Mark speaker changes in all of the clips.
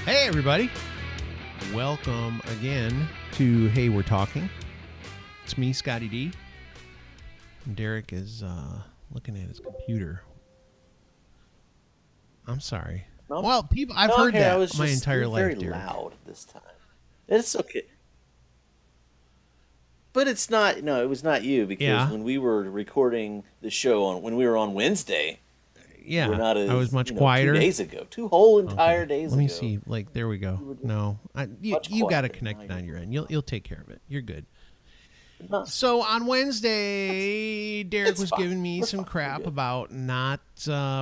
Speaker 1: Hey, everybody. Welcome again to Hey, We're Talking. It's me, Scotty D. And Derek is looking at his computer. I'm sorry.
Speaker 2: No,
Speaker 1: Well, people, I've
Speaker 2: no,
Speaker 1: heard
Speaker 2: here I
Speaker 1: that
Speaker 2: was
Speaker 1: my
Speaker 2: just
Speaker 1: entire
Speaker 2: you're very
Speaker 1: life, Derek.
Speaker 2: loud this time. It's okay, but it's not. No, it was not you because
Speaker 1: Yeah,
Speaker 2: when we were recording the show on when we were on Wednesday, you were
Speaker 1: yeah.
Speaker 2: not
Speaker 1: I was
Speaker 2: as
Speaker 1: much
Speaker 2: 2
Speaker 1: quieter.
Speaker 2: days ago, two whole entire
Speaker 1: Okay,
Speaker 2: days
Speaker 1: let me
Speaker 2: ago.
Speaker 1: see. Like, there we go.
Speaker 2: You were just
Speaker 1: No, you
Speaker 2: much
Speaker 1: you got to
Speaker 2: quieter.
Speaker 1: connect
Speaker 2: Now
Speaker 1: it
Speaker 2: you're
Speaker 1: on your end. You'll take care of it. You're good.
Speaker 2: not.
Speaker 1: So on
Speaker 2: It's,
Speaker 1: Wednesday, Derek
Speaker 2: it's
Speaker 1: was
Speaker 2: fine.
Speaker 1: giving me
Speaker 2: We're
Speaker 1: some
Speaker 2: fine. We're
Speaker 1: crap
Speaker 2: good.
Speaker 1: about not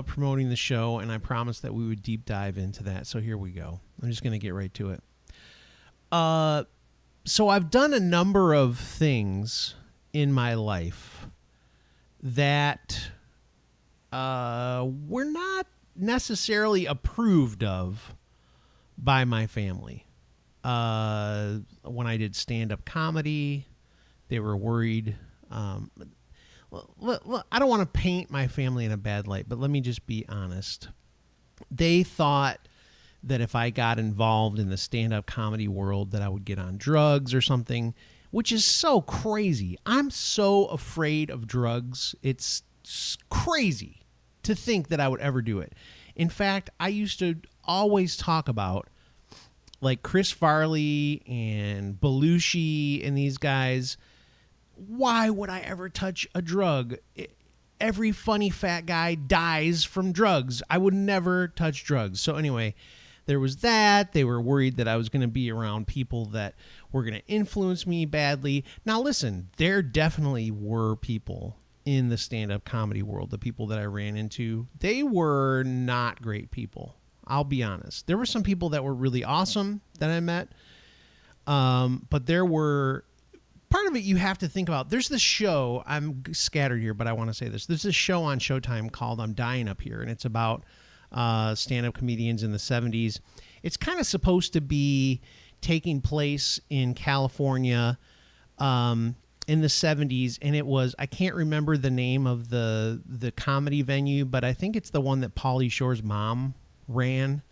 Speaker 1: promoting the show, and I promised that we would deep dive into that. So here we go. I'm just going to get right to it. So I've done a number of things in my life that were not necessarily approved of by my family. When I did stand-up comedy, they were worried. I don't want to paint my family in a bad light, but let me just be honest. They thought that if I got involved in the stand-up comedy world that I would get on drugs or something, which is so crazy. I'm so afraid of drugs. It's crazy to think that I would ever do it. In fact, I used to always talk about like Chris Farley and Belushi and these guys. Why would I ever touch a drug? Every funny fat guy dies from drugs. I would never touch drugs. So anyway, there was that. They were worried that I was going to be around people that were going to influence me badly. Now listen, there definitely were people in the stand-up comedy world, the people that I ran into. They were not great people. I'll be honest. There were some people that were really awesome that I met. But there were part of it you have to think about. There's this show, I'm scattered here, but I want to say this. There's this show on Showtime called I'm Dying Up Here, and it's about stand-up comedians in the 70s. It's kind of supposed to be taking place in California in the 70s, and it was, I can't remember the name of the comedy venue, but I think it's the one that Pauly Shore's mom ran.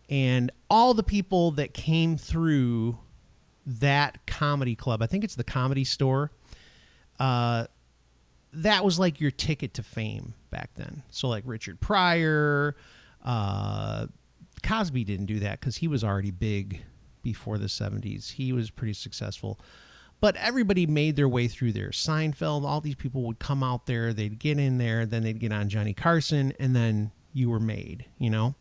Speaker 1: And all the people that came through that comedy club, I think it's the Comedy Store, that was like your ticket to fame back then. So like Richard Pryor, Cosby didn't do that because he was already big before the 70s. He was pretty successful. But everybody made their way through there. Seinfeld, all these people would come out there, they'd get in there, then they'd get on Johnny Carson, and then you were made, you know?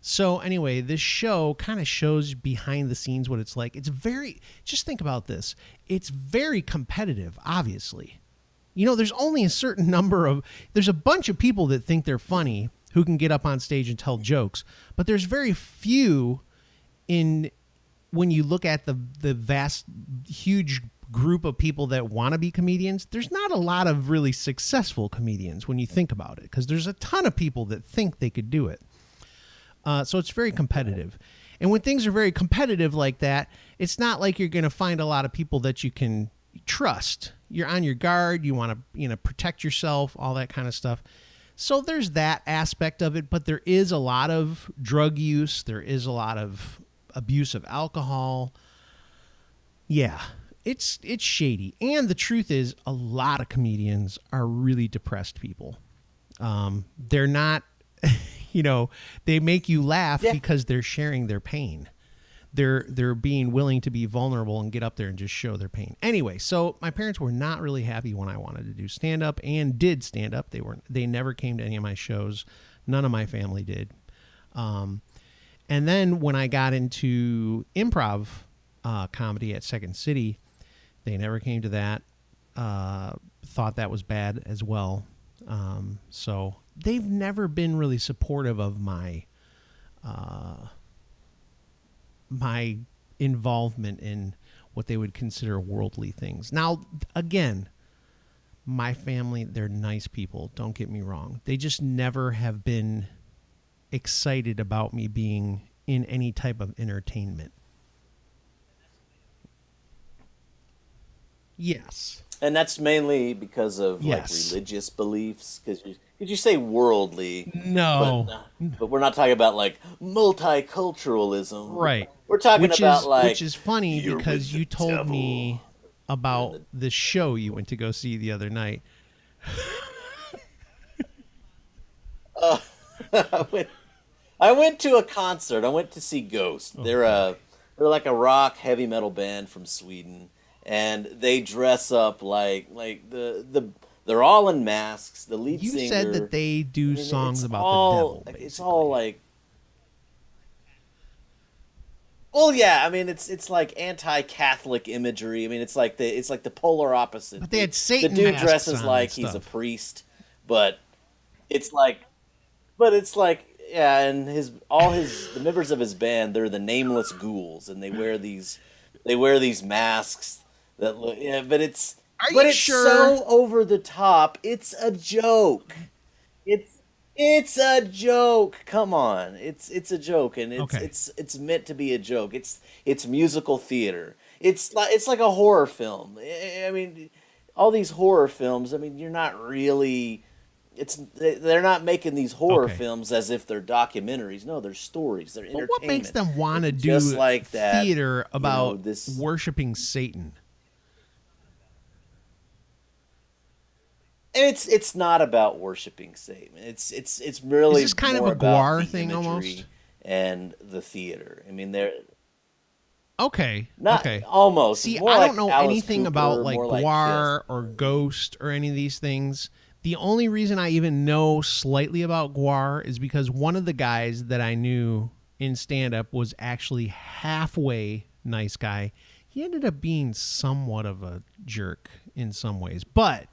Speaker 1: So anyway, this show kind of shows behind the scenes what it's like. It's very, just think about this. It's very competitive, obviously. You know, there's only a certain number of, there's a bunch of people that think they're funny who can get up on stage and tell jokes, but there's very few when you look at the vast, huge group of people that want to be comedians, there's not a lot of really successful comedians when you think about it, because there's a ton of people that think they could do it. So it's very competitive. And when things are very competitive like that, it's not like you're going to find a lot of people that you can trust. You're on your guard. You want to, protect yourself, all that kind of stuff. So there's that aspect of it, but there is a lot of drug use. There is a lot of abuse of alcohol. Yeah, it's shady. And the truth is, a lot of comedians are really depressed people. They're not... they make you laugh because they're sharing their pain. They're being willing to be vulnerable and get up there and just show their pain. Anyway, so my parents were not really happy when I wanted to do stand-up and did stand-up. They never came to any of my shows. None of my family did. And then when I got into improv comedy at Second City, they never came to that. Thought that was bad as well. So they've never been really supportive of my my involvement in what they would consider worldly things. Now, again, my family, they're nice people. Don't get me wrong. They just never have been excited about me being in any type of entertainment. Yes.
Speaker 2: And that's mainly because of like
Speaker 1: Yes.
Speaker 2: religious beliefs. Because you say worldly, but
Speaker 1: No.
Speaker 2: but we're not talking about like multiculturalism.
Speaker 1: Right.
Speaker 2: We're talking about
Speaker 1: Which
Speaker 2: like
Speaker 1: is funny
Speaker 2: you're with
Speaker 1: because
Speaker 2: the
Speaker 1: you told
Speaker 2: devil.
Speaker 1: me
Speaker 2: You're in
Speaker 1: about
Speaker 2: the.
Speaker 1: the show you went to go see the other night.
Speaker 2: Uh, I went. I went to a concert. I went to see Ghost.
Speaker 1: Oh boy.
Speaker 2: They're like a rock heavy metal band from Sweden, and they dress up like the they're all in masks. The lead
Speaker 1: You said that
Speaker 2: singer.
Speaker 1: they
Speaker 2: I
Speaker 1: do
Speaker 2: mean,
Speaker 1: songs about the devil,
Speaker 2: it's all
Speaker 1: basically.
Speaker 2: like. Well, yeah. I mean, it's like anti-Catholic imagery. I mean, it's like the polar opposite.
Speaker 1: But they had
Speaker 2: The
Speaker 1: Satan
Speaker 2: dude
Speaker 1: masks
Speaker 2: dresses
Speaker 1: on and
Speaker 2: like he's a
Speaker 1: stuff.
Speaker 2: priest, but it's like it's like yeah, and his all his the members of his band, they're the nameless ghouls, and they wear these masks that look yeah,
Speaker 1: Are
Speaker 2: but
Speaker 1: you
Speaker 2: it's
Speaker 1: sure?
Speaker 2: so over the top. It's a joke. It's it's a joke. Come on, it's a joke, and
Speaker 1: Okay.
Speaker 2: it's meant to be a joke. It's musical theater. It's like a horror film. I mean, all these horror films. I mean, you're not really they're not making these horror
Speaker 1: Okay.
Speaker 2: films as if they're documentaries. No, they're stories. They're
Speaker 1: But what makes
Speaker 2: entertainment.
Speaker 1: them want to
Speaker 2: And just
Speaker 1: do
Speaker 2: like that,
Speaker 1: theater
Speaker 2: you know,
Speaker 1: about
Speaker 2: this
Speaker 1: worshiping Satan?
Speaker 2: it's not about worshiping Satan. It's
Speaker 1: Is
Speaker 2: really
Speaker 1: this kind of
Speaker 2: more
Speaker 1: a
Speaker 2: about
Speaker 1: Guar
Speaker 2: the
Speaker 1: thing almost?
Speaker 2: imagery and the theater. I mean, they're
Speaker 1: Okay.
Speaker 2: not
Speaker 1: Okay.
Speaker 2: almost. It's
Speaker 1: See,
Speaker 2: more
Speaker 1: I don't
Speaker 2: like
Speaker 1: know
Speaker 2: Alice
Speaker 1: anything about
Speaker 2: Cooper,
Speaker 1: like
Speaker 2: more like Kiss.
Speaker 1: Guar or Ghost or any of these things. The only reason I even know slightly about Guar is because one of the guys that I knew in stand up was actually halfway nice guy. He ended up being somewhat of a jerk in some ways, but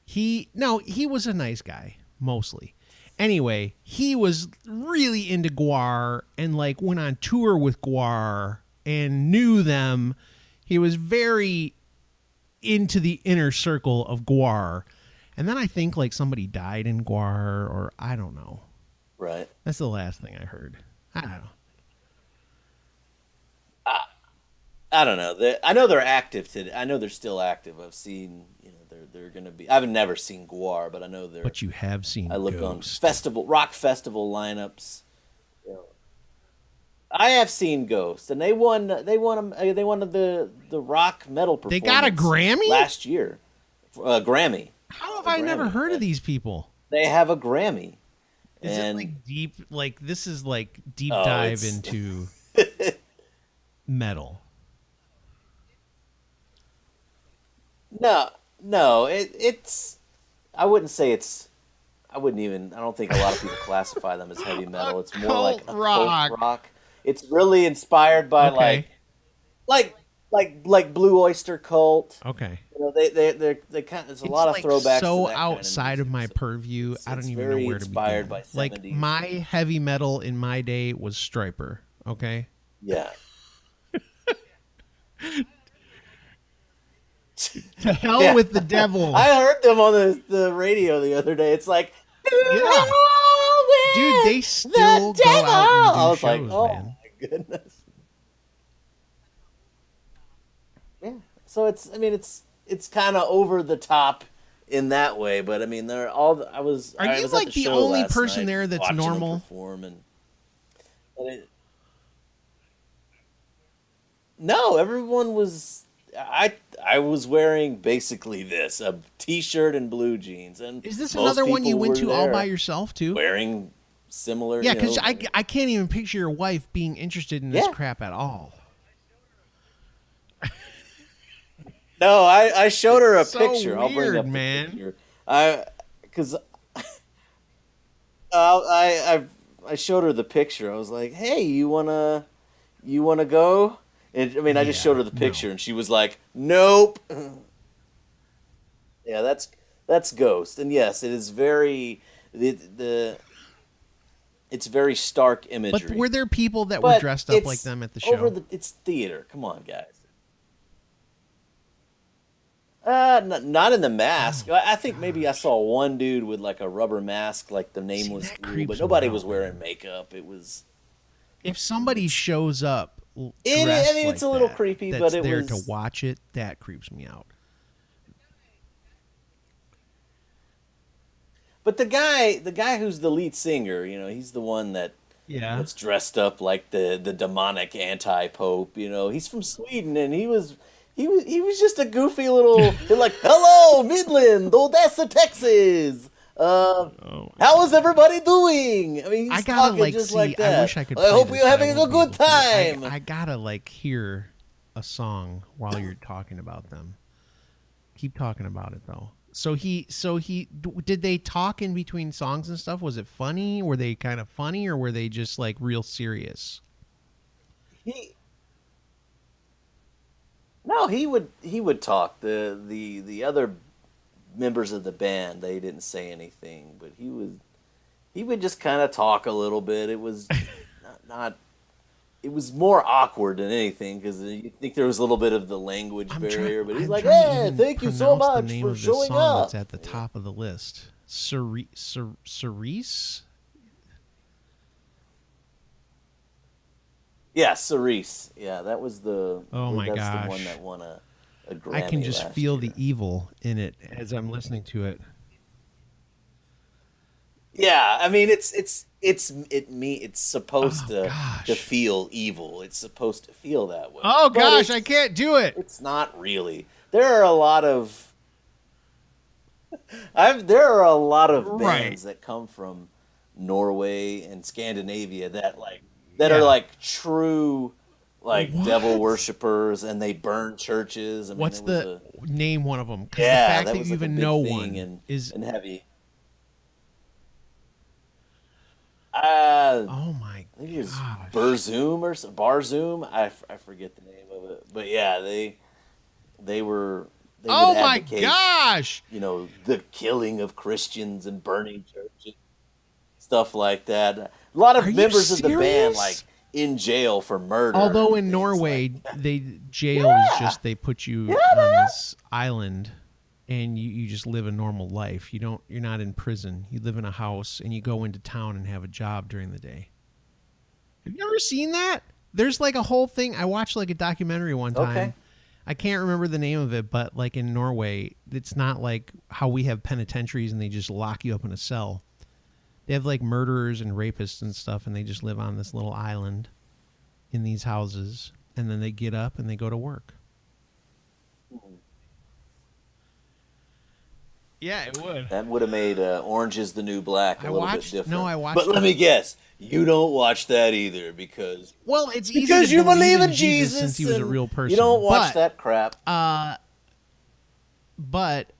Speaker 1: he was a nice guy mostly. Anyway, he was really into Guar and like went on tour with Guar and knew them. He was very into the inner circle of Guar. And then I think like somebody died in Guar or I don't know.
Speaker 2: Right.
Speaker 1: That's the last thing I heard. I don't know.
Speaker 2: I don't know. I know they're active today. I know they're still active. I've seen, you know, they're going to be. I've never seen Guar, but I know they're.
Speaker 1: But you have
Speaker 2: I
Speaker 1: seen
Speaker 2: look on
Speaker 1: Ghost.
Speaker 2: rock festival lineups. You know, I have seen Ghost, and they won the rock metal
Speaker 1: They got a
Speaker 2: performance
Speaker 1: Grammy?
Speaker 2: last year, Grammy,
Speaker 1: How have
Speaker 2: a
Speaker 1: I never
Speaker 2: Grammy.
Speaker 1: heard of these people?
Speaker 2: They have a Grammy,
Speaker 1: Is it
Speaker 2: and
Speaker 1: like deep like this is like deep
Speaker 2: oh,
Speaker 1: dive
Speaker 2: it's
Speaker 1: into metal.
Speaker 2: no, no, it's. I wouldn't say it's. I wouldn't even. I don't think a lot of people classify them as heavy
Speaker 1: A
Speaker 2: metal. It's more like
Speaker 1: cult
Speaker 2: a cult
Speaker 1: rock.
Speaker 2: rock. It's really inspired by
Speaker 1: Okay.
Speaker 2: like like Blue Oyster Cult.
Speaker 1: Okay.
Speaker 2: You know, they kind. There's a
Speaker 1: It's
Speaker 2: lot of
Speaker 1: like
Speaker 2: throwbacks to
Speaker 1: so
Speaker 2: that kind of
Speaker 1: outside of
Speaker 2: music.
Speaker 1: my
Speaker 2: So
Speaker 1: purview. I don't
Speaker 2: it's
Speaker 1: even know
Speaker 2: very
Speaker 1: where to
Speaker 2: inspired by
Speaker 1: begin. Like
Speaker 2: '70s.
Speaker 1: my heavy metal in my day was Striper. Okay.
Speaker 2: Yeah.
Speaker 1: To hell
Speaker 2: Yeah.
Speaker 1: with the devil.
Speaker 2: I heard them on the radio the other day. It's like
Speaker 1: Yeah. Dude, they
Speaker 2: the
Speaker 1: still go
Speaker 2: devil.
Speaker 1: out and
Speaker 2: I
Speaker 1: do
Speaker 2: was like,
Speaker 1: shows,
Speaker 2: oh
Speaker 1: man.
Speaker 2: my goodness. Yeah. So it's I mean it's kind of over the top in that way, but I mean they're all
Speaker 1: Are
Speaker 2: I
Speaker 1: you
Speaker 2: was at the
Speaker 1: like the
Speaker 2: show
Speaker 1: only
Speaker 2: last
Speaker 1: person
Speaker 2: night
Speaker 1: there that's
Speaker 2: watching them
Speaker 1: normal?
Speaker 2: perform and no, everyone was I was wearing basically this, a t-shirt and blue jeans and
Speaker 1: Is this
Speaker 2: most
Speaker 1: another one you
Speaker 2: people
Speaker 1: went
Speaker 2: were
Speaker 1: to all by
Speaker 2: there
Speaker 1: yourself too?
Speaker 2: wearing similar,
Speaker 1: Yeah,
Speaker 2: you
Speaker 1: because
Speaker 2: know.
Speaker 1: I can't even picture your wife being interested in this
Speaker 2: Yeah.
Speaker 1: crap at all.
Speaker 2: No, I showed her a
Speaker 1: So
Speaker 2: picture. I'll bring
Speaker 1: weird,
Speaker 2: up the
Speaker 1: man.
Speaker 2: picture. Because I showed her the picture. I was like, "Hey, you wanna go?" And I mean, I just showed
Speaker 1: Yeah,
Speaker 2: her the
Speaker 1: no.
Speaker 2: picture, and she was like, "Nope." Yeah, that's Ghost, and yes, it is very the it's very stark
Speaker 1: But were
Speaker 2: imagery,
Speaker 1: there people that were
Speaker 2: but
Speaker 1: dressed up like them at the show?
Speaker 2: it's theater. Come on, guys. Not in the mask.
Speaker 1: Oh
Speaker 2: I think maybe I
Speaker 1: gosh.
Speaker 2: saw one dude with like a rubber mask, like the
Speaker 1: See,
Speaker 2: nameless
Speaker 1: that
Speaker 2: ghoul, but
Speaker 1: creeps me
Speaker 2: nobody was
Speaker 1: out,
Speaker 2: wearing
Speaker 1: man.
Speaker 2: makeup. It was
Speaker 1: If somebody
Speaker 2: it's
Speaker 1: shows up
Speaker 2: I
Speaker 1: dressed
Speaker 2: mean, it's a
Speaker 1: like
Speaker 2: little
Speaker 1: that,
Speaker 2: creepy, but
Speaker 1: that's
Speaker 2: it
Speaker 1: there to
Speaker 2: was
Speaker 1: watch it, that creeps me out.
Speaker 2: But the guy who's the lead singer, he's the one
Speaker 1: Yeah.
Speaker 2: that's dressed up like the demonic anti-pope. He's from Sweden, and he was just a goofy little like, hello, Midland, Odessa, Texas.
Speaker 1: Oh my
Speaker 2: How
Speaker 1: god.
Speaker 2: is everybody doing? I mean,
Speaker 1: I
Speaker 2: he's
Speaker 1: gotta
Speaker 2: talking
Speaker 1: like
Speaker 2: just
Speaker 1: see.
Speaker 2: like
Speaker 1: I
Speaker 2: that.
Speaker 1: wish I could
Speaker 2: I
Speaker 1: play
Speaker 2: hope
Speaker 1: this,
Speaker 2: you're
Speaker 1: but I
Speaker 2: having a
Speaker 1: won't be able
Speaker 2: good
Speaker 1: to.
Speaker 2: time.
Speaker 1: I gotta like hear a song while you're talking about them. Keep talking about it though. Did they talk in between songs and stuff? Was it funny? Were they kind of funny, or were they just like real serious?
Speaker 2: He No, he would talk. The other members of the band, they didn't say anything, but he would just kind of talk a little bit. It was not it was more awkward than anything because you think there was a little bit of the language barrier, but he's
Speaker 1: I'm
Speaker 2: like,
Speaker 1: trying to
Speaker 2: "Hey,
Speaker 1: even
Speaker 2: thank you so
Speaker 1: pronounce the
Speaker 2: much
Speaker 1: name
Speaker 2: for
Speaker 1: of this
Speaker 2: showing
Speaker 1: song that's
Speaker 2: up."
Speaker 1: at the top of the list. Cerise?
Speaker 2: Yeah, Cerise. Yeah, that was I
Speaker 1: Oh
Speaker 2: believe
Speaker 1: my
Speaker 2: that's the one
Speaker 1: gosh.
Speaker 2: that won a
Speaker 1: I can
Speaker 2: Grammy
Speaker 1: just
Speaker 2: last
Speaker 1: feel the
Speaker 2: year.
Speaker 1: evil in it as I'm listening to it.
Speaker 2: Yeah, I mean it's supposed
Speaker 1: Oh
Speaker 2: to
Speaker 1: gosh.
Speaker 2: feel evil. It's supposed to feel that way.
Speaker 1: Oh
Speaker 2: But
Speaker 1: gosh, I
Speaker 2: it's
Speaker 1: can't do it.
Speaker 2: it's not really. There are a lot of
Speaker 1: Right.
Speaker 2: bands that come from Norway and Scandinavia that are
Speaker 1: Yeah.
Speaker 2: like true like devil
Speaker 1: What?
Speaker 2: worshippers, and they burn churches. I mean,
Speaker 1: What's
Speaker 2: it was
Speaker 1: the
Speaker 2: a
Speaker 1: name one of them? Because the
Speaker 2: yeah,
Speaker 1: fact
Speaker 2: that
Speaker 1: that
Speaker 2: was
Speaker 1: you
Speaker 2: like a
Speaker 1: even
Speaker 2: big
Speaker 1: know
Speaker 2: thing
Speaker 1: one
Speaker 2: in
Speaker 1: is,
Speaker 2: in heavy. Uh,
Speaker 1: oh my
Speaker 2: I think it was
Speaker 1: gosh.
Speaker 2: Barzoom Barzoom. I forget the name of it, but yeah, they were they would
Speaker 1: Oh my
Speaker 2: advocate,
Speaker 1: gosh.
Speaker 2: the killing of Christians and burning churches, stuff like that. A lot
Speaker 1: Are
Speaker 2: of
Speaker 1: you
Speaker 2: members of the band
Speaker 1: serious?
Speaker 2: like in jail for murder
Speaker 1: Although
Speaker 2: and
Speaker 1: in
Speaker 2: things like
Speaker 1: Norway,
Speaker 2: that.
Speaker 1: they jail is
Speaker 2: Yeah,
Speaker 1: just they put
Speaker 2: yeah,
Speaker 1: you on
Speaker 2: man.
Speaker 1: this island and you just live a normal life. You're not in prison. You live in a house and you go into town and have a job during the day. Have you ever seen that? There's like a whole thing. I watched like a documentary one
Speaker 2: Okay.
Speaker 1: time. I can't remember the name of it, but like in Norway, it's not like how we have penitentiaries and they just lock you up in a cell. They have like murderers and rapists and stuff, and they just live on this little island in these houses, and then they get up and they go to work. Yeah, it would.
Speaker 2: That would have made Orange is the New Black a
Speaker 1: I
Speaker 2: little bit
Speaker 1: watched. No,
Speaker 2: different.
Speaker 1: I
Speaker 2: But
Speaker 1: watched
Speaker 2: let
Speaker 1: the.
Speaker 2: me guess, you don't watch that either
Speaker 1: Well, it's easy to
Speaker 2: because you
Speaker 1: believe
Speaker 2: believe
Speaker 1: in
Speaker 2: in
Speaker 1: Jesus since he
Speaker 2: Jesus
Speaker 1: was a
Speaker 2: and
Speaker 1: real
Speaker 2: you don't
Speaker 1: person,
Speaker 2: watch that crap.
Speaker 1: uh, but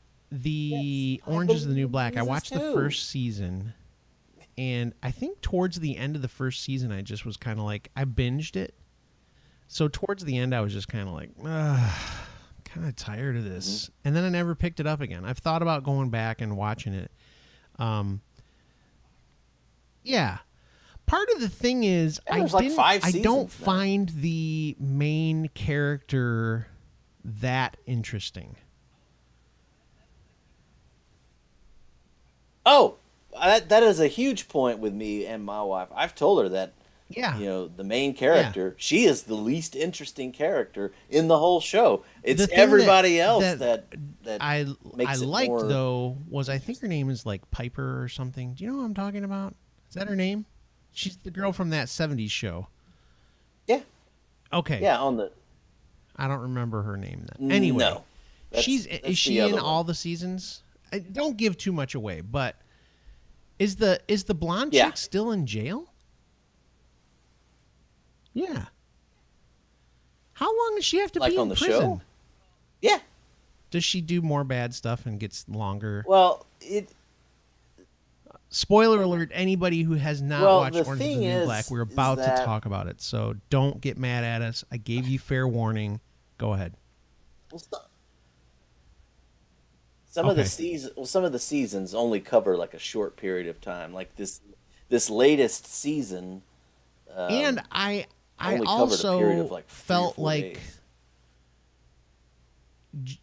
Speaker 2: Yes,
Speaker 1: the
Speaker 2: I
Speaker 1: Orange is the
Speaker 2: believe
Speaker 1: New
Speaker 2: in
Speaker 1: Black. I
Speaker 2: Jesus
Speaker 1: watched the
Speaker 2: too.
Speaker 1: first season, and I think towards the end of the first season, I just was kind of like I binged it. So towards the end, I was just kind of like, kind of tired of
Speaker 2: Hmm.
Speaker 1: this, and then I never picked it up again. I've thought about going back and watching it. Um, yeah. Part of the thing is
Speaker 2: And there's like five
Speaker 1: I don't
Speaker 2: seasons now.
Speaker 1: find the main character that interesting.
Speaker 2: Oh, that is a huge point with me and my wife. I've told her that
Speaker 1: Yeah.
Speaker 2: the main
Speaker 1: Yeah.
Speaker 2: character, she is the least interesting character in the whole show. It's
Speaker 1: The thing
Speaker 2: everybody else
Speaker 1: that
Speaker 2: that
Speaker 1: I
Speaker 2: makes it
Speaker 1: liked
Speaker 2: more
Speaker 1: though was I think her
Speaker 2: interesting.
Speaker 1: name is like Piper or something. Do you know what I'm talking about? Is that her name? She's the girl from that '70s show.
Speaker 2: Yeah,
Speaker 1: Okay,
Speaker 2: yeah. On the
Speaker 1: I don't remember her name then. Anyway,
Speaker 2: No,
Speaker 1: is
Speaker 2: that's the
Speaker 1: she in
Speaker 2: other one.
Speaker 1: all the seasons? Don't give too much away, but is the blonde
Speaker 2: Yeah,
Speaker 1: chick still in jail? Yeah. How long does she have to
Speaker 2: like
Speaker 1: be
Speaker 2: on
Speaker 1: in
Speaker 2: the show.
Speaker 1: prison?
Speaker 2: Yeah.
Speaker 1: Does she do more bad stuff and gets longer?
Speaker 2: Well, it
Speaker 1: Spoiler alert, anybody who has not
Speaker 2: well
Speaker 1: watched
Speaker 2: the
Speaker 1: Orange is the
Speaker 2: thing
Speaker 1: New Black, we're
Speaker 2: is
Speaker 1: about to
Speaker 2: that
Speaker 1: talk about it. So don't get mad at us. I gave you fair warning. Go ahead.
Speaker 2: well, some of the
Speaker 1: Okay.
Speaker 2: season well some of the seasons only cover like a short period of time. Like this latest season
Speaker 1: And
Speaker 2: um,
Speaker 1: I
Speaker 2: only covered a period of
Speaker 1: also
Speaker 2: like three or
Speaker 1: felt
Speaker 2: four days.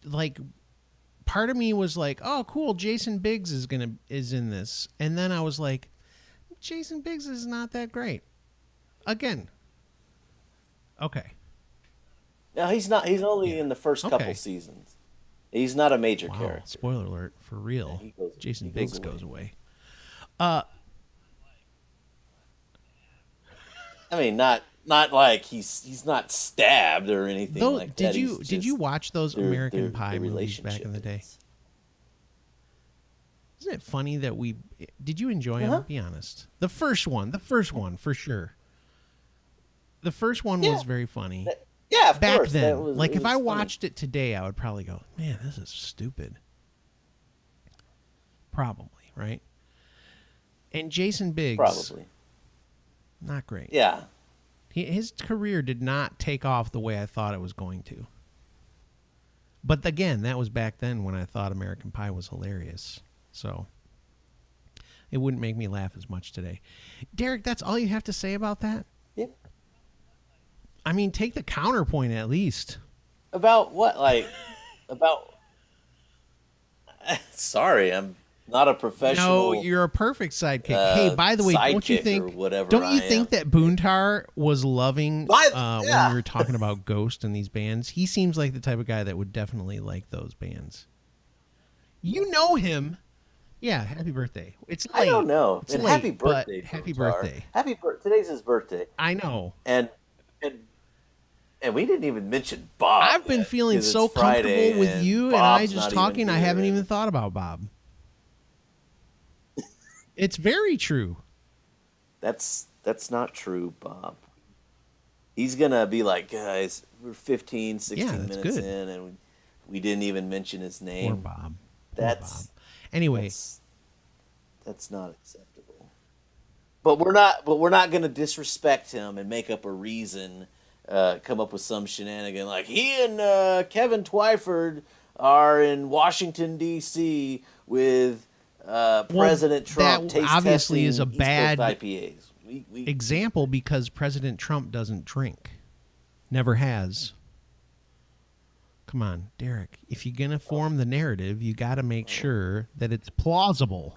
Speaker 1: like part of me was like, "Oh, cool, Jason Biggs is in this." And then I was like, "Jason Biggs is not that great." Again. Okay.
Speaker 2: No, he's not. He's only
Speaker 1: Yeah.
Speaker 2: in the first couple
Speaker 1: Okay.
Speaker 2: seasons. He's not a major
Speaker 1: Wow.
Speaker 2: character.
Speaker 1: Spoiler alert for
Speaker 2: Yeah,
Speaker 1: real.
Speaker 2: he goes.
Speaker 1: Jason
Speaker 2: He goes
Speaker 1: Biggs
Speaker 2: away.
Speaker 1: goes away. Uh,
Speaker 2: I mean, not like he's not stabbed or anything
Speaker 1: though,
Speaker 2: like that. He's
Speaker 1: did you
Speaker 2: just
Speaker 1: watch those
Speaker 2: their
Speaker 1: American Pie
Speaker 2: their
Speaker 1: movies back in
Speaker 2: relationship
Speaker 1: the day?
Speaker 2: is.
Speaker 1: Isn't it funny that we did you enjoy
Speaker 2: Uh
Speaker 1: them?
Speaker 2: huh.
Speaker 1: Be honest. The first one for sure. The first one
Speaker 2: Yeah.
Speaker 1: was very funny
Speaker 2: Yeah, of
Speaker 1: back
Speaker 2: course. That
Speaker 1: then.
Speaker 2: was
Speaker 1: Like
Speaker 2: it
Speaker 1: if
Speaker 2: was
Speaker 1: I
Speaker 2: funny.
Speaker 1: watched it today, I would probably go, "Man, this is stupid." Probably, right? And Jason Biggs,
Speaker 2: Probably.
Speaker 1: not great.
Speaker 2: Yeah.
Speaker 1: His career did not take off the way I thought it was going to. But again, that was back then when I thought American Pie was hilarious. So it wouldn't make me laugh as much today. Derek, that's all you have to say about that?
Speaker 2: Yeah.
Speaker 1: I mean, take the counterpoint at least.
Speaker 2: About what? Like about? Sorry, I'm not a
Speaker 1: No,
Speaker 2: professional
Speaker 1: you're a perfect sidekick. Hey, by the way,
Speaker 2: sidekick or whatever
Speaker 1: don't
Speaker 2: I
Speaker 1: you
Speaker 2: am.
Speaker 1: think that Boontar was loving when
Speaker 2: Yeah.
Speaker 1: we were talking about Ghost and these bands? He seems like the type of guy that would definitely like those bands. You know him. Yeah, happy birthday. It's late.
Speaker 2: I don't know.
Speaker 1: It's
Speaker 2: And
Speaker 1: late,
Speaker 2: happy
Speaker 1: but
Speaker 2: birthday,
Speaker 1: happy
Speaker 2: Boontar.
Speaker 1: birthday.
Speaker 2: Today's his birthday,
Speaker 1: I know.
Speaker 2: and and we didn't even mention Bob.
Speaker 1: I've been
Speaker 2: yet,
Speaker 1: feeling
Speaker 2: 'cause
Speaker 1: so
Speaker 2: it's Friday
Speaker 1: comfortable with
Speaker 2: and
Speaker 1: you and I
Speaker 2: Bob's
Speaker 1: just
Speaker 2: not
Speaker 1: talking, I
Speaker 2: here,
Speaker 1: haven't
Speaker 2: and
Speaker 1: even thought about Bob. It's very true.
Speaker 2: that's not true, Bob. He's gonna be like, guys, we're 15, 16
Speaker 1: Yeah, that's
Speaker 2: minutes
Speaker 1: good.
Speaker 2: in, and we didn't even mention his
Speaker 1: Poor
Speaker 2: name.
Speaker 1: Bob. Poor Bob.
Speaker 2: That's
Speaker 1: Anyway,
Speaker 2: that's not acceptable. But we're not gonna disrespect him and make up a reason, come up with some shenanigan like he and Kevin Twyford are in Washington D.C. with President Trump.
Speaker 1: that
Speaker 2: Taste
Speaker 1: obviously is a
Speaker 2: testing East Coast
Speaker 1: bad
Speaker 2: IPAs. We
Speaker 1: example because President Trump doesn't drink. Never has. Come on, Derek. If you're going to form the narrative, you got to make sure that it's plausible.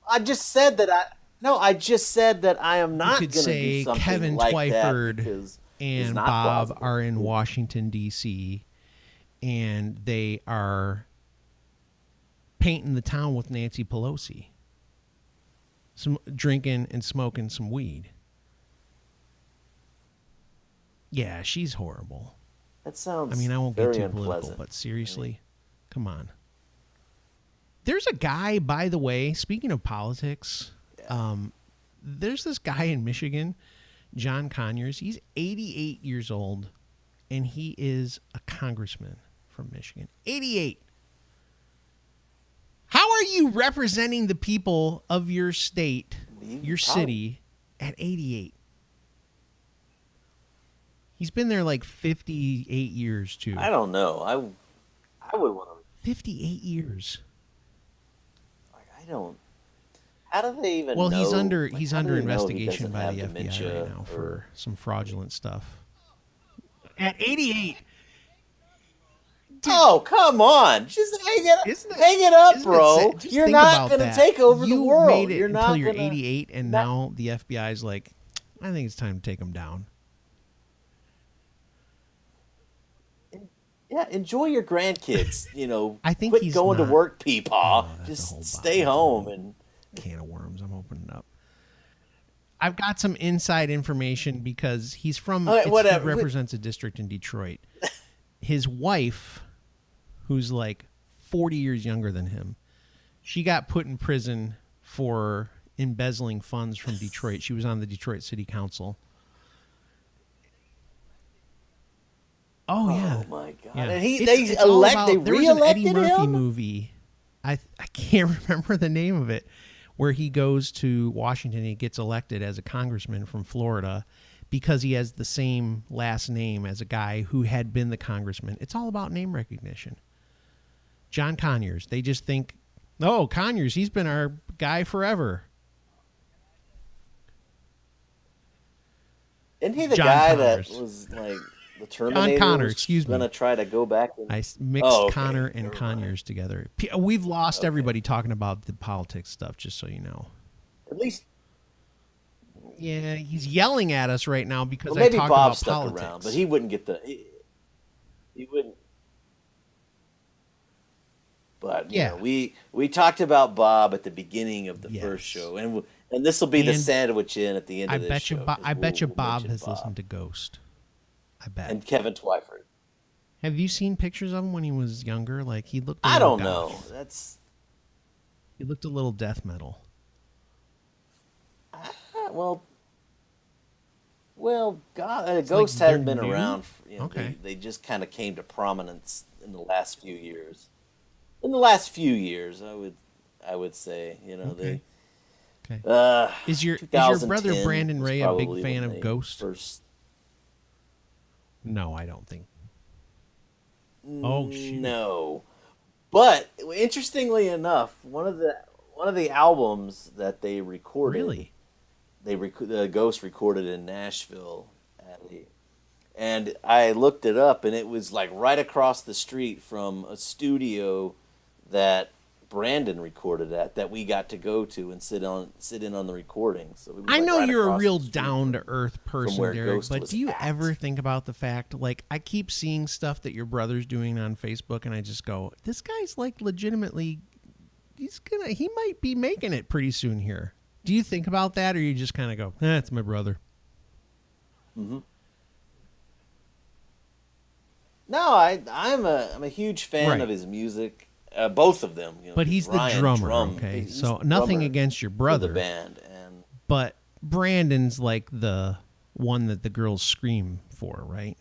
Speaker 2: I just said that I no. I just said that I am
Speaker 1: You
Speaker 2: not
Speaker 1: could
Speaker 2: going to do
Speaker 1: say
Speaker 2: something
Speaker 1: Kevin
Speaker 2: like
Speaker 1: Twyford
Speaker 2: that because it's
Speaker 1: and
Speaker 2: not
Speaker 1: Bob
Speaker 2: plausible.
Speaker 1: are in Washington, D.C., and they are painting the town with Nancy Pelosi. Some drinking and smoking some weed. Yeah, she's horrible.
Speaker 2: That sounds.
Speaker 1: I mean, I won't get
Speaker 2: very
Speaker 1: too
Speaker 2: unpleasant.
Speaker 1: political, but seriously, come on. There's a guy, by the way, speaking of politics, there's this guy in Michigan, John Conyers. He's 88 years old, and he is a congressman from Michigan. 88. How are you representing the people of your state, your city, at 88? He's been there like 58 years, too.
Speaker 2: I don't know. I would want to.
Speaker 1: 58 years.
Speaker 2: Like, I don't. How do they even?
Speaker 1: Well,
Speaker 2: know,
Speaker 1: he's under
Speaker 2: like,
Speaker 1: he's
Speaker 2: how do
Speaker 1: under
Speaker 2: they know he
Speaker 1: investigation
Speaker 2: doesn't
Speaker 1: by
Speaker 2: have
Speaker 1: the FBI
Speaker 2: dementia
Speaker 1: right now
Speaker 2: or-
Speaker 1: for some fraudulent stuff. At 88,
Speaker 2: Oh, come on! Just hang it,
Speaker 1: isn't it,
Speaker 2: hang it up,
Speaker 1: isn't
Speaker 2: bro.
Speaker 1: it just
Speaker 2: You're
Speaker 1: think
Speaker 2: not
Speaker 1: about
Speaker 2: going to
Speaker 1: that.
Speaker 2: take over
Speaker 1: you
Speaker 2: the world.
Speaker 1: Made it
Speaker 2: you're
Speaker 1: until
Speaker 2: not
Speaker 1: you're
Speaker 2: gonna,
Speaker 1: 88, and
Speaker 2: not-
Speaker 1: now the FBI's like, I think it's time to take him down.
Speaker 2: Yeah, enjoy your grandkids.
Speaker 1: I think
Speaker 2: quit
Speaker 1: he's
Speaker 2: going
Speaker 1: not-
Speaker 2: to work, peepaw.
Speaker 1: that's a
Speaker 2: Just
Speaker 1: whole
Speaker 2: stay
Speaker 1: that's a
Speaker 2: home
Speaker 1: whole
Speaker 2: and.
Speaker 1: Can of worms. I'm opening up. I've got some inside information because he's from.
Speaker 2: All right, whatever.
Speaker 1: He represents a district in Detroit. His wife, who's like 40 years younger than him, she got put in prison for embezzling funds from Detroit. She was on the Detroit City Council. Oh yeah.
Speaker 2: Oh my god!
Speaker 1: Yeah.
Speaker 2: And
Speaker 1: It's all about-
Speaker 2: they
Speaker 1: there was an Eddie
Speaker 2: reelected
Speaker 1: Murphy
Speaker 2: him.
Speaker 1: movie. I can't remember the name of it, where he goes to Washington and he gets elected as a congressman from Florida because he has the same last name as a guy who had been the congressman. It's all about name recognition. John Conyers. They just think, oh, Conyers, he's been our guy forever.
Speaker 2: Isn't he the
Speaker 1: John
Speaker 2: guy
Speaker 1: Connors.
Speaker 2: that was like the Terminator?
Speaker 1: Connor,
Speaker 2: was
Speaker 1: excuse me.
Speaker 2: Gonna try to go back. And...
Speaker 1: I mixed
Speaker 2: Oh, okay.
Speaker 1: Connor and
Speaker 2: Never mind.
Speaker 1: Conyers together. We've lost everybody talking about the politics stuff, just so you know.
Speaker 2: At least,
Speaker 1: Yeah, he's yelling at us right now because
Speaker 2: well, maybe
Speaker 1: I talked
Speaker 2: Bob
Speaker 1: about
Speaker 2: stuck
Speaker 1: politics.
Speaker 2: around, but he wouldn't get the. He wouldn't. But
Speaker 1: Yeah.
Speaker 2: we talked about Bob at the beginning of the first
Speaker 1: Yes.
Speaker 2: show, and this will be the
Speaker 1: And
Speaker 2: sandwich in at the end
Speaker 1: I
Speaker 2: of this
Speaker 1: bet you,
Speaker 2: show because
Speaker 1: I bet you
Speaker 2: we'll
Speaker 1: Bob
Speaker 2: mention
Speaker 1: has
Speaker 2: Bob
Speaker 1: listened to Ghost. I bet.
Speaker 2: and Kevin Twyford.
Speaker 1: Have you seen pictures of him when he was younger? Like he looked a
Speaker 2: I
Speaker 1: little
Speaker 2: don't know.
Speaker 1: goth. He looked a little death metal.
Speaker 2: Well, God,
Speaker 1: It's like
Speaker 2: Ghost
Speaker 1: they're
Speaker 2: hadn't been
Speaker 1: new.
Speaker 2: around.
Speaker 1: Okay.
Speaker 2: They just kind of came to prominence in the last few years. In the last few years, I would say,
Speaker 1: Okay. Okay.
Speaker 2: uh,
Speaker 1: Is your brother
Speaker 2: 2010
Speaker 1: Brandon
Speaker 2: was
Speaker 1: Ray a big
Speaker 2: probably
Speaker 1: fan
Speaker 2: when
Speaker 1: of
Speaker 2: they
Speaker 1: Ghost?
Speaker 2: first.
Speaker 1: No, I don't think. Oh shoot!
Speaker 2: No, but interestingly enough, one of the albums that they recorded,
Speaker 1: Really?
Speaker 2: the Ghost recorded in Nashville and I looked it up, and it was like right across the street from a studio that Brandon recorded at, that we got to go to and sit in on the recording. So it was
Speaker 1: I
Speaker 2: like
Speaker 1: know
Speaker 2: right
Speaker 1: you're a
Speaker 2: across
Speaker 1: real
Speaker 2: the street
Speaker 1: down to earth
Speaker 2: from
Speaker 1: person,
Speaker 2: where
Speaker 1: Derek,
Speaker 2: Ghost
Speaker 1: but
Speaker 2: was
Speaker 1: do you
Speaker 2: at.
Speaker 1: ever think about the fact, like, I keep seeing stuff that your brother's doing on Facebook, and I just go, this guy's like legitimately, he might be making it pretty soon here. Do you think about that, or you just kind of go, it's my brother?
Speaker 2: Hmm. No, I'm a huge fan
Speaker 1: Right.
Speaker 2: of his music, both of them.
Speaker 1: But
Speaker 2: 'Cause
Speaker 1: he's the
Speaker 2: Ryan
Speaker 1: drummer, okay?
Speaker 2: he's
Speaker 1: So
Speaker 2: the
Speaker 1: nothing
Speaker 2: drummer
Speaker 1: against your
Speaker 2: for the
Speaker 1: brother,
Speaker 2: band, and
Speaker 1: but Brandon's like the one that the girls scream for, right?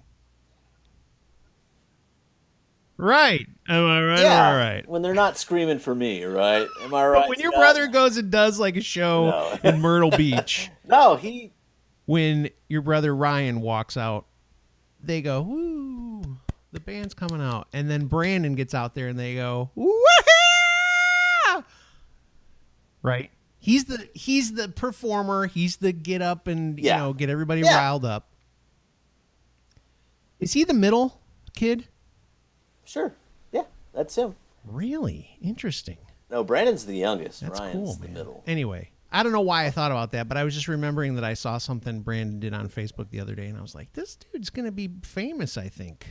Speaker 1: Right. Am I right? Am I
Speaker 2: yeah,
Speaker 1: right?
Speaker 2: when they're not screaming for me, right? Am I
Speaker 1: But
Speaker 2: right,
Speaker 1: when your
Speaker 2: Scott?
Speaker 1: brother goes and does like a show
Speaker 2: No,
Speaker 1: in Myrtle Beach,
Speaker 2: no, he
Speaker 1: when your brother Ryan walks out, they go, woo, the band's coming out. And then Brandon gets out there and they go, woo! Right? He's the performer. He's the get up and
Speaker 2: yeah,
Speaker 1: get everybody
Speaker 2: yeah,
Speaker 1: riled up. Is he the middle kid?
Speaker 2: sure, yeah, that's him.
Speaker 1: Really interesting.
Speaker 2: No, Brandon's the youngest.
Speaker 1: That's
Speaker 2: Ryan's
Speaker 1: cool,
Speaker 2: the
Speaker 1: man.
Speaker 2: middle.
Speaker 1: Anyway, I don't know why I thought about that, but I was just remembering that I saw something Brandon did on Facebook the other day, and I was like, this dude's gonna be famous, I think.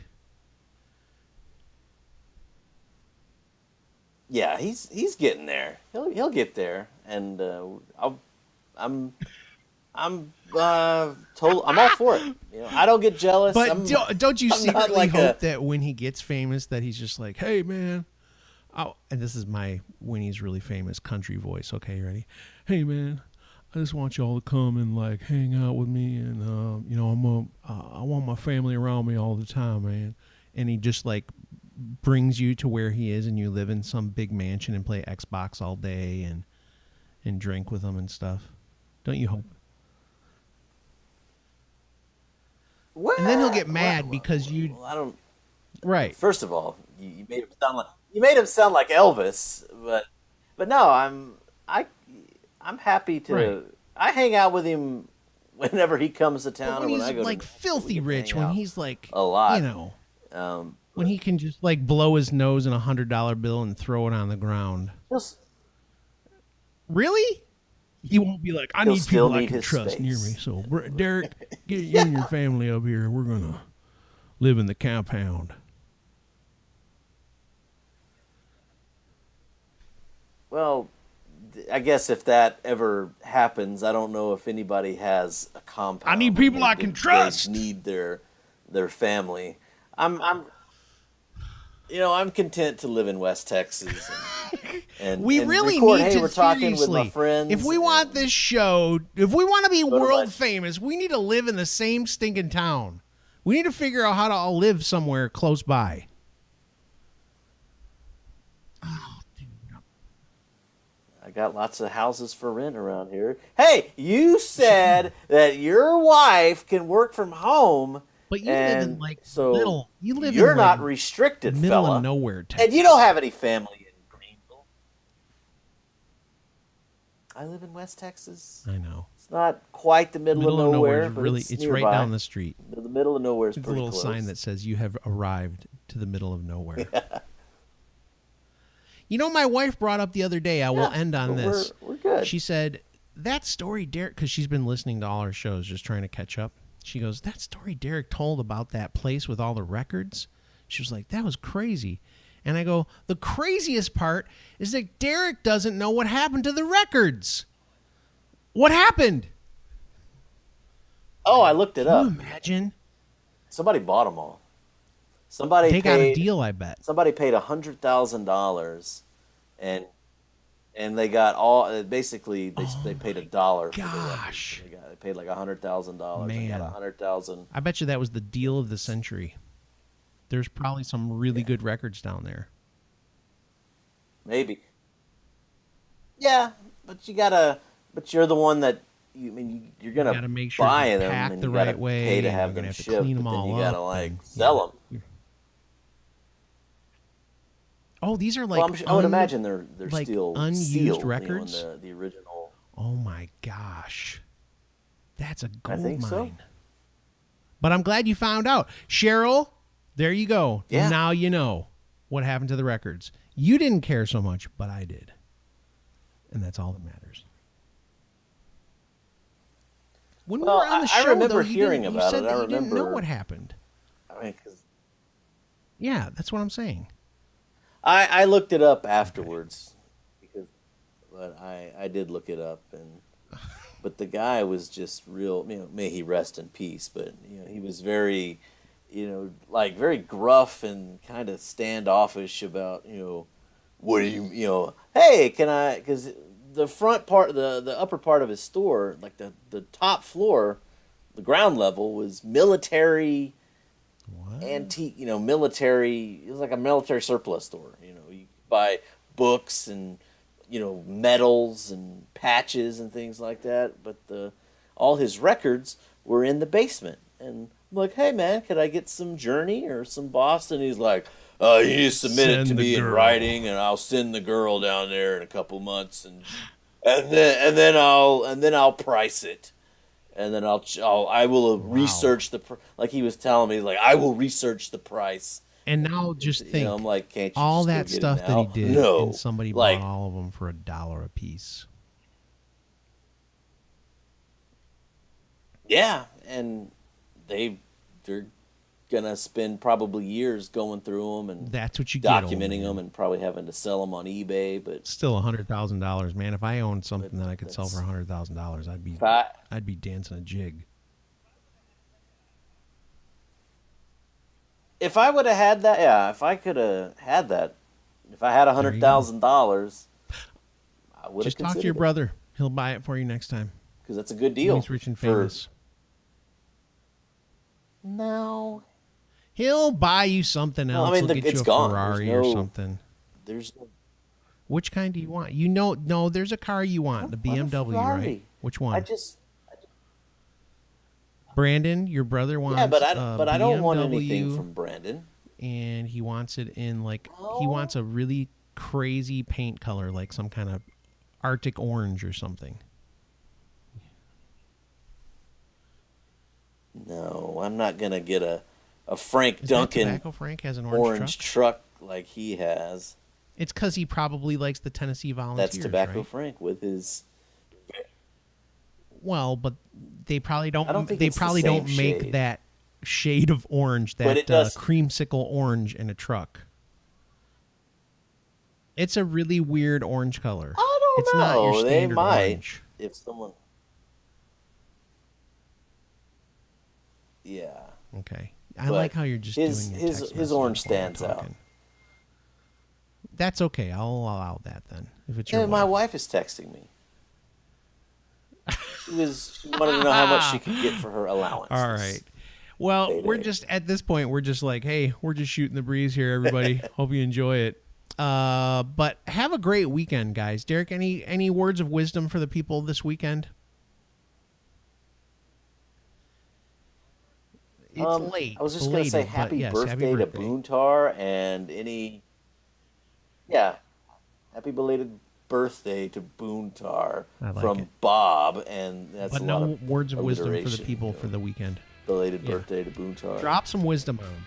Speaker 2: Yeah, he's getting there. He'll get there, and I'm all for it. I don't get jealous.
Speaker 1: But don't you
Speaker 2: I'm not
Speaker 1: secretly
Speaker 2: like
Speaker 1: hope that when he gets famous that he's just like, hey, man. Oh, and this is my when he's really famous country voice. Okay, you ready? Hey, man, I just want y'all to come and like hang out with me, and I want my family around me all the time, man. And he just like brings you to where he is, and you live in some big mansion and play Xbox all day and drink with him and stuff. Don't you hope?
Speaker 2: well,
Speaker 1: And then he'll get mad because you
Speaker 2: I don't.
Speaker 1: right.
Speaker 2: First of all, you made him sound like Elvis, but no, I'm happy to.
Speaker 1: Right.
Speaker 2: I hang out with him whenever he comes to town,
Speaker 1: But when
Speaker 2: or when
Speaker 1: he's
Speaker 2: I go
Speaker 1: like
Speaker 2: to,
Speaker 1: filthy
Speaker 2: we get to
Speaker 1: rich,
Speaker 2: hang
Speaker 1: when
Speaker 2: out
Speaker 1: he's like,
Speaker 2: a lot.
Speaker 1: when he can just like blow his nose in $100 bill and throw it on the ground.
Speaker 2: He'll,
Speaker 1: Really? He won't be like, I
Speaker 2: he'll
Speaker 1: need
Speaker 2: still
Speaker 1: people I
Speaker 2: need
Speaker 1: can
Speaker 2: his
Speaker 1: trust near me.
Speaker 2: space.
Speaker 1: So, Derek, get you and your family up here. We're going to live in the compound.
Speaker 2: Well, I guess if that ever happens, I don't know if anybody has a compound.
Speaker 1: I need people I can
Speaker 2: They
Speaker 1: trust.
Speaker 2: need their family. I'm content to live in West Texas and
Speaker 1: We
Speaker 2: and
Speaker 1: really
Speaker 2: record.
Speaker 1: need
Speaker 2: Hey,
Speaker 1: to
Speaker 2: we're talking with my
Speaker 1: seriously.
Speaker 2: friends.
Speaker 1: If we want this show, if we want to be
Speaker 2: Go to my-
Speaker 1: world famous, we need to live in the same stinking town. We need to figure out how to all live somewhere close by.
Speaker 2: I got lots of houses for rent around here. Hey, you said that your wife can work from home,
Speaker 1: But you live in
Speaker 2: and
Speaker 1: like
Speaker 2: so
Speaker 1: you live
Speaker 2: you're
Speaker 1: in
Speaker 2: not
Speaker 1: like
Speaker 2: restricted,
Speaker 1: middle
Speaker 2: fella.
Speaker 1: of nowhere, Texas.
Speaker 2: And you don't have any family in Greenville. I live in West Texas.
Speaker 1: I know.
Speaker 2: It's not quite the middle of nowhere,
Speaker 1: is
Speaker 2: but
Speaker 1: really
Speaker 2: it's
Speaker 1: it's
Speaker 2: nearby.
Speaker 1: right down the street.
Speaker 2: The middle of nowhere is
Speaker 1: There's a
Speaker 2: pretty
Speaker 1: little
Speaker 2: close.
Speaker 1: sign that says you have arrived to the middle of nowhere. You know, my wife brought up the other day, I will end on
Speaker 2: but
Speaker 1: this.
Speaker 2: We're good.
Speaker 1: She said, that story Derek, because she's been listening to all our shows, just trying to catch up. She goes, that story Derek told about that place with all the records, she was like, that was crazy. And I go, the craziest part is that Derek doesn't know what happened to the records. What happened?
Speaker 2: Oh, I looked it
Speaker 1: Can
Speaker 2: up.
Speaker 1: you imagine?
Speaker 2: Somebody bought them all.
Speaker 1: They got a deal, I bet.
Speaker 2: Somebody paid $100,000, and they got all. Basically, they paid $1 for the records.
Speaker 1: Gosh.
Speaker 2: They paid like $100,000. They got 100,000.
Speaker 1: I bet you that was the deal of the century. There's probably some really good records down there.
Speaker 2: Maybe. Yeah, but you're the one that you're gonna
Speaker 1: gotta make sure
Speaker 2: buy
Speaker 1: they're
Speaker 2: them
Speaker 1: packed
Speaker 2: and
Speaker 1: the
Speaker 2: you gotta
Speaker 1: right way,
Speaker 2: pay to
Speaker 1: and
Speaker 2: have
Speaker 1: you're
Speaker 2: them
Speaker 1: gonna have to
Speaker 2: shipped,
Speaker 1: clean them
Speaker 2: but then
Speaker 1: all
Speaker 2: you gotta
Speaker 1: up
Speaker 2: like
Speaker 1: and-
Speaker 2: sell them.
Speaker 1: Oh, these are like
Speaker 2: Well, I would imagine they're
Speaker 1: like
Speaker 2: still
Speaker 1: unused
Speaker 2: sealed,
Speaker 1: records?
Speaker 2: in the original.
Speaker 1: Oh my gosh. That's a gold
Speaker 2: I think
Speaker 1: mine.
Speaker 2: so.
Speaker 1: But I'm glad you found out. Cheryl, there you go.
Speaker 2: Yeah.
Speaker 1: Now you know what happened to the records. You didn't care so much, but I did. And that's all that matters. When we were on the show,
Speaker 2: I remember
Speaker 1: though, you
Speaker 2: hearing
Speaker 1: didn't- you
Speaker 2: about
Speaker 1: said
Speaker 2: it.
Speaker 1: that
Speaker 2: I
Speaker 1: you didn't know
Speaker 2: remember
Speaker 1: what happened.
Speaker 2: I mean, 'cause
Speaker 1: Yeah, that's what I'm saying.
Speaker 2: I looked it up afterwards, but I did look it up, but the guy was just real. May he rest in peace. But he was very, like very gruff and kind of standoffish about what do you hey, can I? Because the front part, the upper part of his store, like the top floor, the ground level was military.
Speaker 1: What?
Speaker 2: Antique, military. It was like a military surplus store. You could buy books and medals and patches and things like that. But all his records were in the basement. And I'm like, hey man, could I get some Journey or some Boston? He's like, you need to submit it to me in writing, and I'll send the girl down there in a couple months, and then I'll price it. And then I will research like he was telling me, like I will research the price.
Speaker 1: And now just think,
Speaker 2: I'm like, can't you
Speaker 1: all
Speaker 2: just go
Speaker 1: that
Speaker 2: get it
Speaker 1: stuff that
Speaker 2: now?
Speaker 1: he did,
Speaker 2: No,
Speaker 1: and somebody
Speaker 2: like,
Speaker 1: bought all of them for $1 a piece.
Speaker 2: Yeah, and they're gonna spend probably years going through them and
Speaker 1: That's what you get.
Speaker 2: documenting them, and probably having to sell them on eBay. But
Speaker 1: Still $100,000, man. If I owned something that I could sell for $100,000, I'd be dancing a jig.
Speaker 2: if I would have had that, yeah, if I could have had that, if I had $100,000, I would have
Speaker 1: Just talk to your brother. He'll buy it for you next time.
Speaker 2: because that's a good deal.
Speaker 1: He's rich and famous.
Speaker 2: No,
Speaker 1: He'll buy you something else.
Speaker 2: I mean,
Speaker 1: He'll get
Speaker 2: it's
Speaker 1: you a
Speaker 2: gone.
Speaker 1: Ferrari or something.
Speaker 2: There's no,
Speaker 1: Which kind do you want? No, there's a car you want, the BMW, right? Which one? Brandon, your brother wants.
Speaker 2: Yeah, but I don't want
Speaker 1: BMW,
Speaker 2: anything from Brandon.
Speaker 1: And he wants it in he wants a really crazy paint color, like some kind of Arctic orange or something.
Speaker 2: No, I'm not gonna get a Frank Duncan
Speaker 1: Tobacco Frank has an
Speaker 2: orange truck like he has.
Speaker 1: It's because he probably likes the Tennessee Volunteers.
Speaker 2: That's Tobacco
Speaker 1: right?
Speaker 2: Frank with his.
Speaker 1: Well, but they probably don't.
Speaker 2: I don't think
Speaker 1: they
Speaker 2: it's the
Speaker 1: probably
Speaker 2: same
Speaker 1: don't make
Speaker 2: shade.
Speaker 1: that shade of orange,
Speaker 2: But
Speaker 1: that
Speaker 2: it does-
Speaker 1: creamsicle orange in a truck. It's a really weird orange color.
Speaker 2: I don't
Speaker 1: It's
Speaker 2: know.
Speaker 1: not your
Speaker 2: They
Speaker 1: standard
Speaker 2: might
Speaker 1: orange.
Speaker 2: if someone. Yeah.
Speaker 1: Okay, I
Speaker 2: But
Speaker 1: like how you're just
Speaker 2: his-
Speaker 1: doing your
Speaker 2: his-
Speaker 1: text
Speaker 2: his
Speaker 1: messaging
Speaker 2: orange
Speaker 1: while we're
Speaker 2: stands out.
Speaker 1: talking. That's okay. I'll allow that then. If it's your
Speaker 2: Yeah, my
Speaker 1: wife.
Speaker 2: wife is texting me. She wanted to know how much she could get for her allowance.
Speaker 1: All right. Well,
Speaker 2: payday.
Speaker 1: we're just at this point. We're just like, hey, we're just shooting the breeze here, everybody. Hope you enjoy it. But have a great weekend, guys. Derek, any words of wisdom for the people this weekend? It's late.
Speaker 2: I was just going to say
Speaker 1: belated, but
Speaker 2: happy
Speaker 1: yes,
Speaker 2: birthday to Boontar and happy belated birthday to Boontar
Speaker 1: I like
Speaker 2: from
Speaker 1: it.
Speaker 2: Bob, and that's
Speaker 1: But
Speaker 2: a lot
Speaker 1: no
Speaker 2: of
Speaker 1: words of wisdom for the
Speaker 2: alliteration,
Speaker 1: people for the weekend.
Speaker 2: Belated
Speaker 1: Yeah.
Speaker 2: birthday to Boontar.
Speaker 1: Drop some wisdom on them.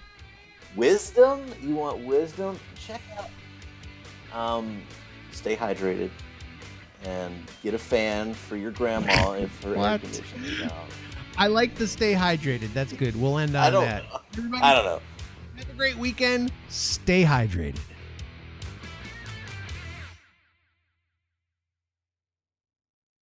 Speaker 2: Wisdom? You want wisdom? Check out. Stay hydrated and get a fan for your grandma if her air
Speaker 1: What?
Speaker 2: conditioning is out.
Speaker 1: I like to stay hydrated. That's good. We'll end on that. Everybody,
Speaker 2: I don't know.
Speaker 1: have a great weekend. Stay hydrated.